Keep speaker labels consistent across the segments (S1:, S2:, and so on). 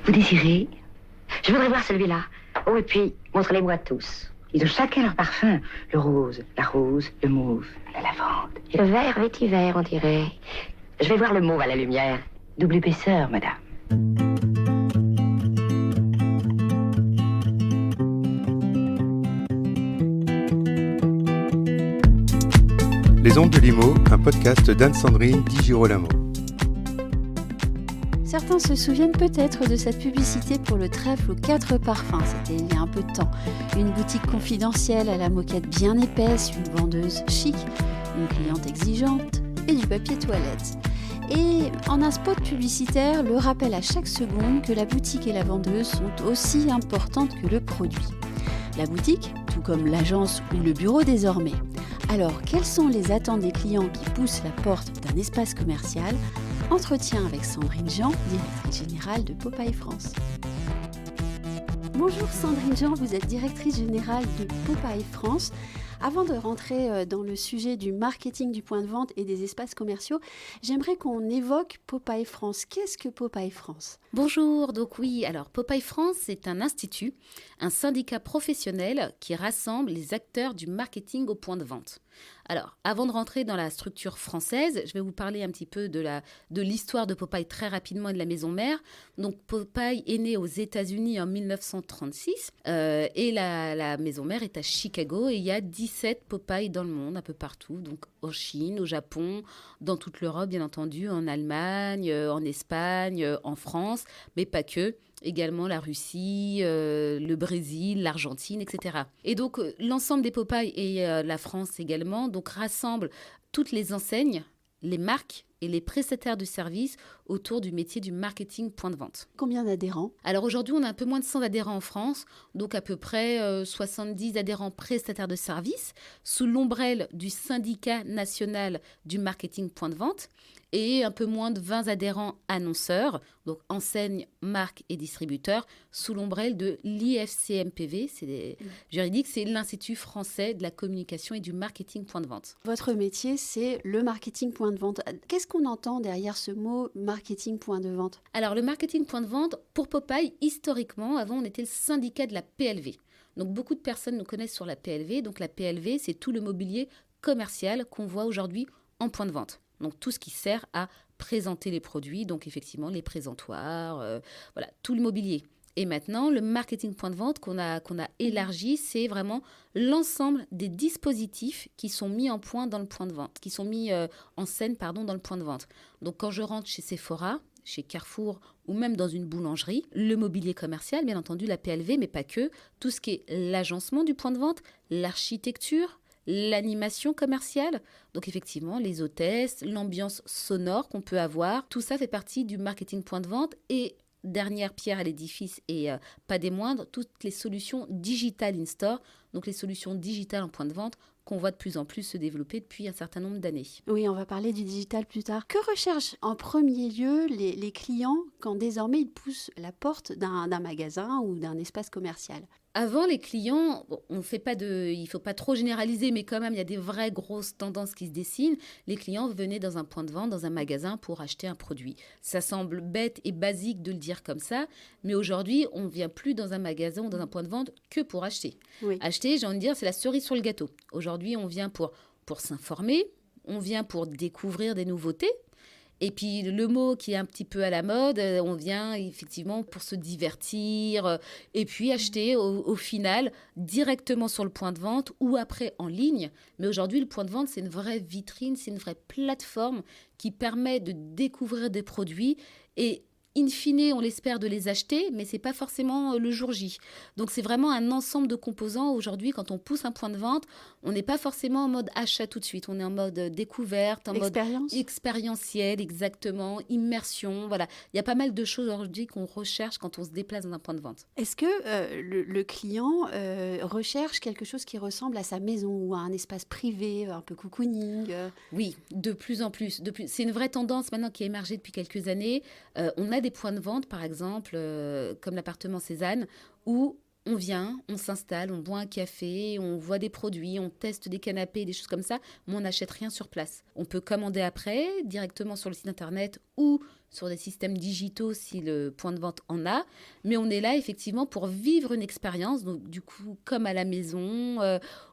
S1: Vous désirez? Je voudrais voir celui-là. Oh, et puis, montrez-les-moi tous. Ils ont chacun leur parfum. Le rose, le mauve, la lavande. Et le vert, vétiver, on dirait. Je vais voir le mauve à la lumière. Double épaisseur, madame.
S2: Les Ondes de Limo, un podcast d'Anne-Sandrine Di Girolamo.
S3: Certains se souviennent peut-être de cette publicité pour le trèfle aux 4 parfums. C'était il y a un peu de temps. Une boutique confidentielle à la moquette bien épaisse, une vendeuse chic, une cliente exigeante et du papier toilette. Et en un spot publicitaire, le rappel à chaque seconde que la boutique et la vendeuse sont aussi importantes que le produit. La boutique, tout comme l'agence ou le bureau désormais. Alors, quelles sont les attentes des clients qui poussent la porte d'un espace commercial ? Entretien avec Sandrine Jean, directrice générale de Popeye France. Bonjour Sandrine Jean, vous êtes directrice générale de Popeye France. Avant de rentrer dans le sujet du marketing du point de vente et des espaces commerciaux, j'aimerais qu'on évoque Popeye France. Qu'est-ce que Popeye France ?
S4: Bonjour, donc oui, alors Popeye France, c'est un institut, un syndicat professionnel qui rassemble les acteurs du marketing au point de vente. Alors, avant de rentrer dans la structure française, je vais vous parler un petit peu de l'histoire de Popeye très rapidement et de la maison mère. Donc, Popeye est né aux États-Unis en 1936 et la maison mère est à Chicago et il y a 17 Popeye dans le monde, un peu partout, donc en Chine, au Japon, dans toute l'Europe, bien entendu, en Allemagne, en Espagne, en France, mais pas que. Également la Russie, le Brésil, l'Argentine, etc. Et donc, l'ensemble des Popeye et la France également donc, rassemble toutes les enseignes, les marques et les prestataires de services autour du métier du marketing point de vente.
S3: Combien d'adhérents ?
S4: Alors aujourd'hui, on a un peu moins de 100 adhérents en France, donc à peu près 70 adhérents prestataires de services sous l'ombrelle du syndicat national du marketing point de vente et un peu moins de 20 adhérents annonceurs, donc enseignes, marques et distributeurs, sous l'ombrelle de l'IFCMPV, juridique, c'est l'Institut français de la communication et du marketing point de vente.
S3: Votre métier, c'est le marketing point de vente. Qu'est-ce qu'on entend derrière ce mot marketing point de vente ?
S4: Alors, le marketing point de vente, pour Popeye, historiquement, avant, on était le syndicat de la PLV. Donc, beaucoup de personnes nous connaissent sur la PLV. Donc, la PLV, c'est tout le mobilier commercial qu'on voit aujourd'hui en point de vente. Donc, tout ce qui sert à présenter les produits, donc effectivement, les présentoirs, voilà, tout le mobilier. Et maintenant, le marketing point de vente qu'on a élargi, c'est vraiment l'ensemble des dispositifs qui sont mis en point dans le point de vente, qui sont mis en scène dans le point de vente. Donc, quand je rentre chez Sephora, chez Carrefour ou même dans une boulangerie, le mobilier commercial, bien entendu, la PLV, mais pas que, tout ce qui est l'agencement du point de vente, l'architecture, l'animation commerciale, donc effectivement les hôtesses, l'ambiance sonore qu'on peut avoir, tout ça fait partie du marketing point de vente et dernière pierre à l'édifice et pas des moindres, toutes les solutions digital in-store, donc les solutions digitales en point de vente qu'on voit de plus en plus se développer depuis un certain nombre d'années.
S3: Oui, on va parler du digital plus tard. Que recherchent en premier lieu les clients quand désormais ils poussent la porte d'un magasin ou d'un espace commercial ?
S4: Avant, les clients, il ne faut pas trop généraliser, mais quand même, il y a des vraies grosses tendances qui se dessinent. Les clients venaient dans un point de vente, dans un magasin pour acheter un produit. Ça semble bête et basique de le dire comme ça, mais aujourd'hui, on ne vient plus dans un magasin ou dans un point de vente que pour acheter.
S3: Oui.
S4: Acheter, j'ai envie de dire, c'est la cerise sur le gâteau. Aujourd'hui, on vient pour s'informer, on vient pour découvrir des nouveautés. Et puis le mot qui est un petit peu à la mode, on vient effectivement pour se divertir et puis acheter au final directement sur le point de vente ou après en ligne. Mais aujourd'hui, le point de vente, c'est une vraie vitrine, c'est une vraie plateforme qui permet de découvrir des produits et in fine, on l'espère de les acheter, mais ce n'est pas forcément le jour J. Donc, c'est vraiment un ensemble de composants. Aujourd'hui, quand on pousse un point de vente, on n'est pas forcément en mode achat tout de suite. On est en mode découverte, en mode expérientiel, exactement, immersion. Voilà. Il y a pas mal de choses aujourd'hui qu'on recherche quand on se déplace dans un point de vente.
S3: Est-ce que le client recherche quelque chose qui ressemble à sa maison ou à un espace privé, un peu cocooning
S4: Oui, de plus en plus. C'est une vraie tendance maintenant qui a émergé depuis quelques années. On a des points de vente, par exemple, comme l'appartement Cézanne, où on vient, on s'installe, on boit un café, on voit des produits, on teste des canapés, des choses comme ça, mais on n'achète rien sur place. On peut commander après, directement sur le site internet ou sur des systèmes digitaux si le point de vente en a, mais on est là effectivement pour vivre une expérience. Donc du coup, comme à la maison,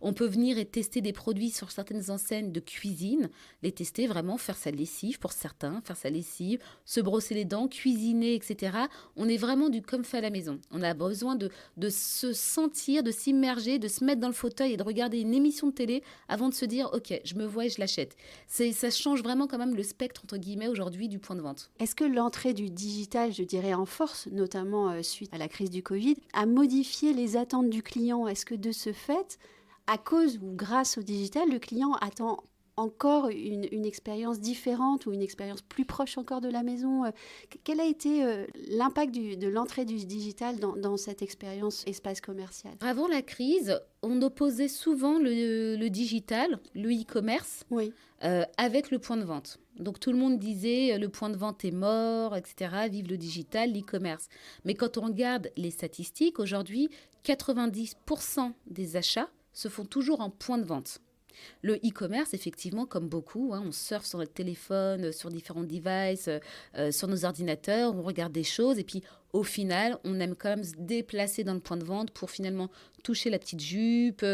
S4: on peut venir et tester des produits sur certaines enseignes de cuisine, les tester vraiment, faire sa lessive pour certains, faire sa lessive, se brosser les dents, cuisiner, etc. On est vraiment du comme fait à la maison. On a besoin de se sentir, de s'immerger, de se mettre dans le fauteuil et de regarder une émission de télé avant de se dire « Ok, je me vois et je l'achète ». Ça change vraiment quand même le spectre, entre guillemets, aujourd'hui du point de vente.
S3: Est-ce que l'entrée du digital, je dirais en force, notamment suite à la crise du Covid, a modifié les attentes du client ? Est-ce que de ce fait, à cause ou grâce au digital, le client attend encore une expérience différente ou une expérience plus proche encore de la maison? Quel a été l'impact de l'entrée du digital dans cette expérience espace commercial?
S4: Avant la crise, on opposait souvent le digital, le e-commerce,
S3: oui.
S4: Avec le point de vente. Donc tout le monde disait le point de vente est mort, etc. Vive le digital, l'e-commerce. Mais quand on regarde les statistiques, aujourd'hui, 90% des achats se font toujours en point de vente. Le e-commerce, effectivement, comme beaucoup, on surfe sur notre téléphone, sur différents devices, sur nos ordinateurs, on regarde des choses et puis au final, on aime quand même se déplacer dans le point de vente pour finalement toucher la petite jupe,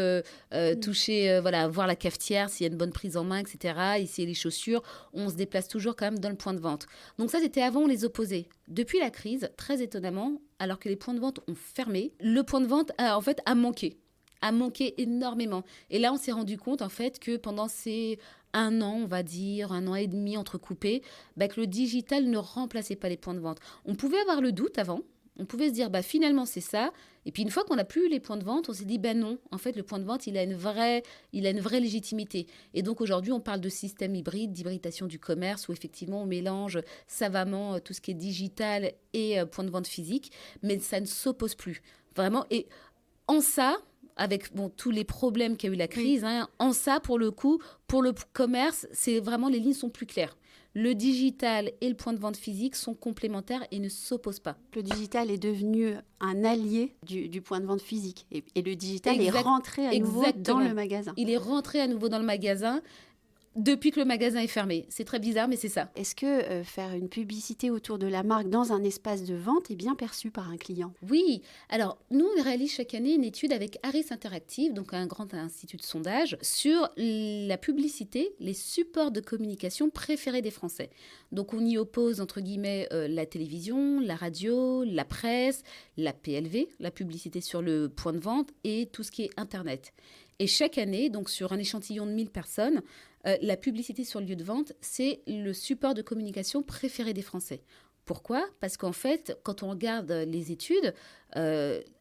S4: toucher, voir la cafetière s'il y a une bonne prise en main, etc. Essayer les chaussures, on se déplace toujours quand même dans le point de vente. Donc ça, c'était avant, on les opposait. Depuis la crise, très étonnamment, alors que les points de vente ont fermé, le point de vente a manqué énormément. Et là, on s'est rendu compte, en fait, que pendant ces 1 an, on va dire, 1 an et demi entrecoupé, que le digital ne remplaçait pas les points de vente. On pouvait avoir le doute avant. On pouvait se dire, finalement, c'est ça. Et puis, une fois qu'on n'a plus les points de vente, on s'est dit, non, en fait, le point de vente, il a une vraie légitimité. Et donc, aujourd'hui, on parle de système hybride, d'hybridation du commerce, où effectivement, on mélange savamment tout ce qui est digital et point de vente physique. Mais ça ne s'oppose plus. Vraiment. Et en ça, avec tous les problèmes qu'a eu la crise, en ça, pour le coup, pour le commerce, c'est vraiment, les lignes sont plus claires. Le digital et le point de vente physique sont complémentaires et ne s'opposent pas.
S3: Le digital est devenu un allié du point de vente physique. Et le digital est rentré à nouveau dans le magasin.
S4: Il est rentré à nouveau dans le magasin depuis que le magasin est fermé. C'est très bizarre, mais c'est ça.
S3: Est-ce que faire une publicité autour de la marque dans un espace de vente est bien perçu par un client ?
S4: Oui. Alors, nous, on réalise chaque année une étude avec Harris Interactive, donc un grand institut de sondage, sur la publicité, les supports de communication préférés des Français. Donc, on y oppose, entre guillemets, la télévision, la radio, la presse, la PLV, la publicité sur le point de vente, et tout ce qui est Internet. Et chaque année, donc sur un échantillon de 1000 personnes, la publicité sur le lieu de vente, c'est le support de communication préféré des Français. Pourquoi ? Parce qu'en fait, quand on regarde les études,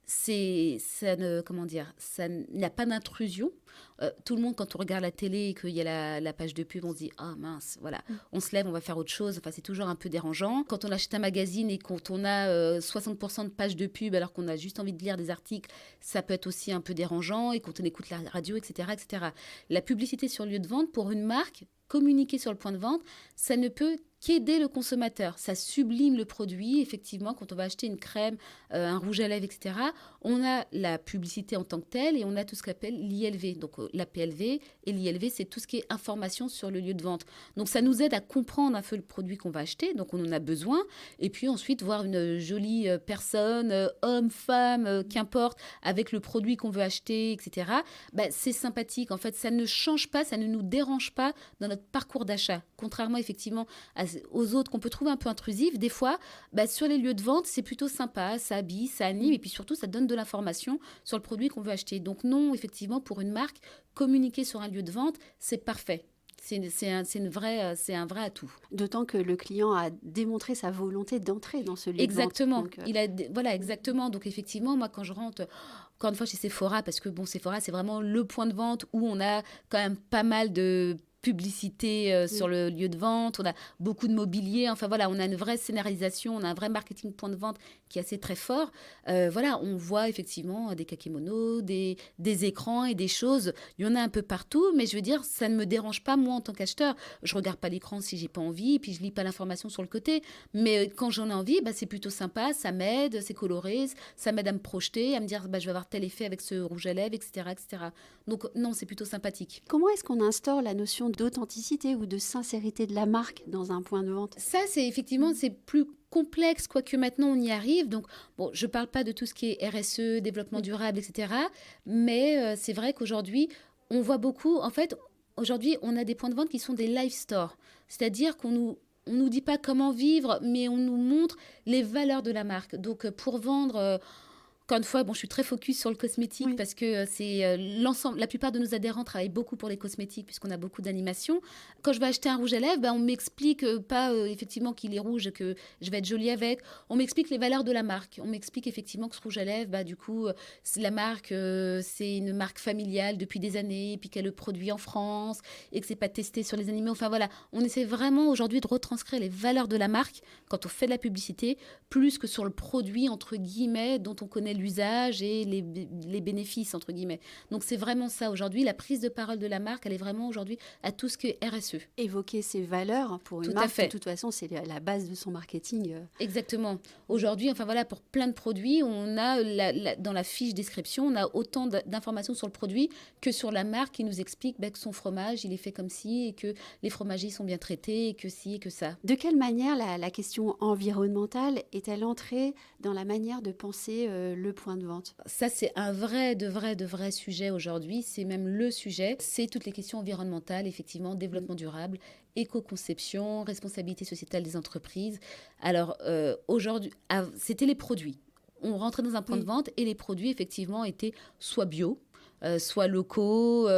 S4: ça n'a pas d'intrusion. Tout le monde, quand on regarde la télé et qu'il y a la page de pub, on se dit « Ah mince, voilà, on se lève, on va faire autre chose ». Enfin, c'est toujours un peu dérangeant. Quand on achète un magazine et quand on a 60% de pages de pub alors qu'on a juste envie de lire des articles, ça peut être aussi un peu dérangeant. Et quand on écoute la radio, etc., etc. La publicité sur le lieu de vente, pour une marque, communiquer sur le point de vente, ça ne peut qu'aider le consommateur. Ça sublime le produit. Effectivement, quand on va acheter une crème, un rouge à lèvres, etc., on a la publicité en tant que telle et on a tout ce qu'on appelle l'ILV. Donc, la PLV et l'ILV, c'est tout ce qui est information sur le lieu de vente. Donc, ça nous aide à comprendre un peu le produit qu'on va acheter. Donc, on en a besoin. Et puis, ensuite, voir une jolie personne, homme, femme, qu'importe, avec le produit qu'on veut acheter, etc., c'est sympathique. En fait, ça ne change pas, ça ne nous dérange pas dans notre parcours d'achat. Contrairement, effectivement, aux autres qu'on peut trouver un peu intrusifs, des fois, sur les lieux de vente, c'est plutôt sympa, ça habille, ça anime, et puis surtout, ça donne de l'information sur le produit qu'on veut acheter. Donc non, effectivement, pour une marque, communiquer sur un lieu de vente, c'est parfait. C'est un vrai atout.
S3: D'autant que le client a démontré sa volonté d'entrer dans ce lieu
S4: exactement.
S3: de vente.
S4: Voilà, exactement. Donc effectivement, moi, quand je rentre, encore une fois, chez Sephora, parce que Sephora, c'est vraiment le point de vente où on a quand même pas mal de publicité sur le lieu de vente, on a beaucoup de mobilier, enfin voilà, on a une vraie scénarisation, on a un vrai marketing point de vente qui est assez très fort. On voit effectivement des kakémonos, des écrans et des choses, il y en a un peu partout, mais je veux dire, ça ne me dérange pas moi en tant qu'acheteur. Je regarde pas l'écran si j'ai pas envie, et puis je lis pas l'information sur le côté, mais quand j'en ai envie, c'est plutôt sympa, ça m'aide, c'est coloré, ça m'aide à me projeter, à me dire je vais avoir tel effet avec ce rouge à lèvres, etc., etc. Donc non, c'est plutôt sympathique.
S3: Comment est-ce qu'on instaure la notion d'authenticité ou de sincérité de la marque dans un point de vente?
S4: Ça, c'est effectivement, c'est plus complexe, quoique maintenant on y arrive. Donc, bon, je ne parle pas de tout ce qui est RSE, développement durable, etc. Mais c'est vrai qu'aujourd'hui, on voit beaucoup. En fait, aujourd'hui, on a des points de vente qui sont des live stores. C'est-à-dire on nous dit pas comment vivre, mais on nous montre les valeurs de la marque. Donc, pour vendre... Encore une fois, je suis très focus sur le cosmétique parce que c'est l'ensemble. La plupart de nos adhérents travaillent beaucoup pour les cosmétiques puisqu'on a beaucoup d'animation. Quand je vais acheter un rouge à lèvres, on m'explique pas effectivement qu'il est rouge, que je vais être jolie avec. On m'explique les valeurs de la marque. On m'explique effectivement que ce rouge à lèvres, du coup, la marque, c'est une marque familiale depuis des années, et puis qu'elle le produit en France et que c'est pas testé sur les animaux. Enfin voilà, on essaie vraiment aujourd'hui de retranscrire les valeurs de la marque quand on fait de la publicité, plus que sur le produit entre guillemets dont on connaît l'usage et les bénéfices, entre guillemets. Donc, c'est vraiment ça aujourd'hui. La prise de parole de la marque, elle est vraiment aujourd'hui à tout ce que RSE.
S3: Évoquer ses valeurs pour une marque, de toute façon, c'est la base de son marketing.
S4: Exactement. Aujourd'hui, pour plein de produits, on a dans la fiche description, on a autant d'informations sur le produit que sur la marque qui nous explique que son fromage, il est fait comme ci et que les fromagers sont bien traités et que ci et que ça.
S3: De quelle manière la question environnementale est-elle entrée dans la manière de penser le point de vente?
S4: Ça, c'est un vrai sujet aujourd'hui. C'est même le sujet. C'est toutes les questions environnementales, effectivement, développement durable, éco-conception, responsabilité sociétale des entreprises. Alors, aujourd'hui, c'était les produits. On rentrait dans un point de vente et les produits, effectivement, étaient soit bio, soit locaux,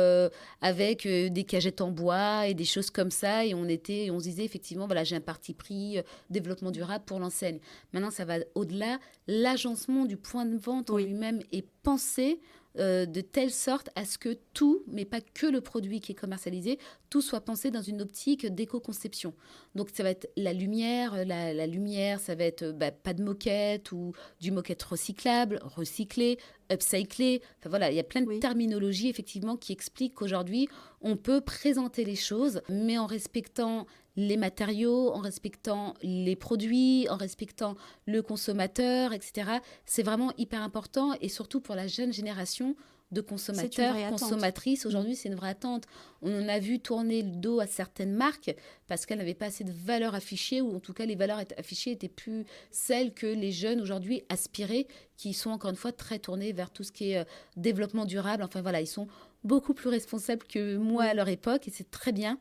S4: avec des cagettes en bois et des choses comme ça. Et on se disait effectivement, j'ai un parti pris développement durable pour l'enseigne. Maintenant, ça va au-delà. L'agencement du point de vente en lui-même est pensé de telle sorte à ce que tout, mais pas que le produit qui est commercialisé, tout soit pensé dans une optique d'éco-conception. Donc, ça va être la lumière. La lumière, ça va être pas de moquette ou du moquette recyclable, recyclé, upcyclé. Enfin, voilà, il y a plein de terminologies, effectivement, qui expliquent qu'aujourd'hui, on peut présenter les choses, mais en respectant les matériaux, en respectant les produits, en respectant le consommateur, etc. C'est vraiment hyper important et surtout pour la jeune génération de consommateurs, consommatrices. Aujourd'hui, c'est une vraie attente. On en a vu tourner le dos à certaines marques parce qu'elles n'avaient pas assez de valeurs affichées ou en tout cas, les valeurs affichées n'étaient plus celles que les jeunes aujourd'hui aspiraient, qui sont encore une fois très tournés vers tout ce qui est développement durable. Enfin voilà, ils sont beaucoup plus responsables que moi à leur époque et c'est très bien.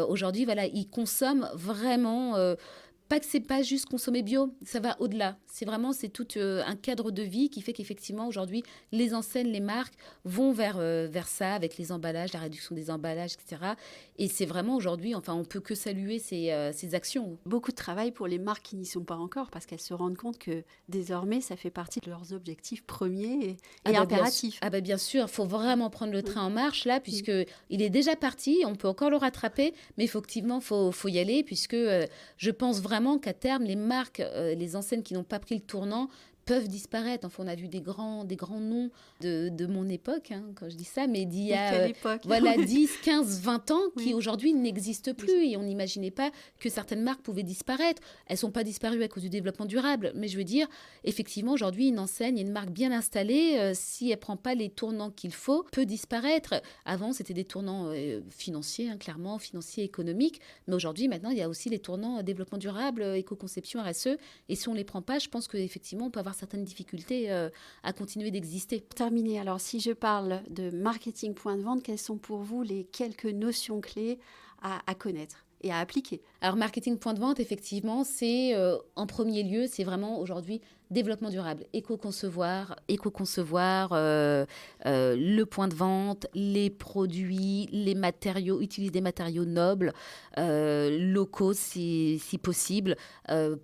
S4: Aujourd'hui, ils consomment vraiment... pas que c'est pas juste consommer bio, ça va au-delà. C'est tout un cadre de vie qui fait qu'effectivement, aujourd'hui, les enseignes, les marques vont vers ça, avec les emballages, la réduction des emballages, etc. Et c'est vraiment aujourd'hui, on peut que saluer ces actions.
S3: Beaucoup de travail pour les marques qui n'y sont pas encore, parce qu'elles se rendent compte que désormais, ça fait partie de leurs objectifs premiers et impératifs.
S4: Bien sûr, il faut vraiment prendre le train en marche, là, puisqu'il est déjà parti, on peut encore le rattraper, mais effectivement, il faut y aller, puisque je pense vraiment qu'à terme, les marques, les enseignes qui n'ont pas pris le tournant peuvent disparaître. Enfin, on a vu des grands noms de mon époque, quand je dis ça, mais d'il y a 10, 15, 20 ans, qui aujourd'hui n'existent plus. Et on n'imaginait pas que certaines marques pouvaient disparaître. Elles ne sont pas disparues à cause du développement durable. Mais je veux dire, effectivement, aujourd'hui, une enseigne, une marque bien installée, si elle ne prend pas les tournants qu'il faut, peut disparaître. Avant, c'était des tournants financiers, clairement, financiers, économiques. Mais aujourd'hui, maintenant, il y a aussi les tournants développement durable, éco-conception, RSE. Et si on ne les prend pas, je pense qu'effectivement, on peut avoir certaines difficultés à continuer d'exister.
S3: Pour terminer, alors si je parle de marketing point de vente, quelles sont pour vous les quelques notions clés à connaître et à appliquer?
S4: Alors, marketing point de vente, effectivement, c'est en premier lieu, c'est vraiment aujourd'hui développement durable, éco-concevoir le point de vente, les produits, les matériaux, utiliser des matériaux nobles, locaux si possible,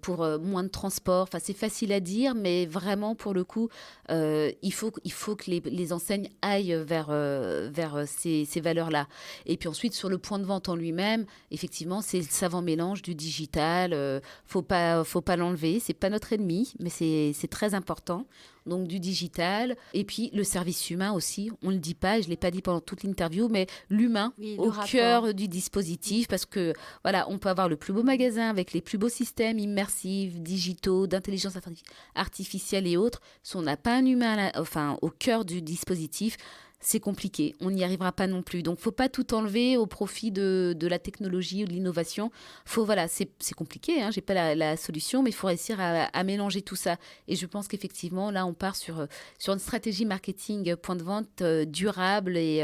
S4: pour moins de transport. Enfin, c'est facile à dire, mais vraiment, pour le coup, il faut que les enseignes aillent vers ces valeurs-là. Et puis ensuite, sur le point de vente en lui-même, effectivement, c'est le savant mélange du digital. Faut pas l'enlever, c'est pas notre ennemi, mais c'est très important. Donc du digital et puis le service humain aussi. On le dit pas, je l'ai pas dit pendant toute l'interview, mais l'humain au cœur du dispositif, parce que on peut avoir le plus beau magasin avec les plus beaux systèmes immersifs, digitaux, d'intelligence artificielle et autres. Si on n'a pas un humain, au cœur du dispositif, c'est compliqué, on n'y arrivera pas non plus. Donc, il ne faut pas tout enlever au profit de la technologie ou de l'innovation. C'est compliqué, je n'ai pas la solution, mais il faut réussir à mélanger tout ça. Et je pense qu'effectivement, là, on part sur une stratégie marketing point de vente durable et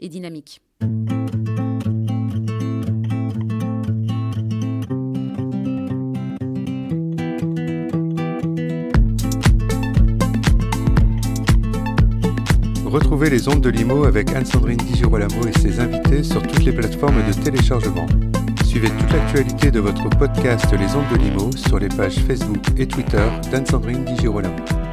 S4: dynamique.
S2: Retrouvez les ondes de Limo avec Anne-Sandrine Di Girolamo et ses invités sur toutes les plateformes de téléchargement. Suivez toute l'actualité de votre podcast Les ondes de Limo sur les pages Facebook et Twitter d'Anne-Sandrine Di Girolamo.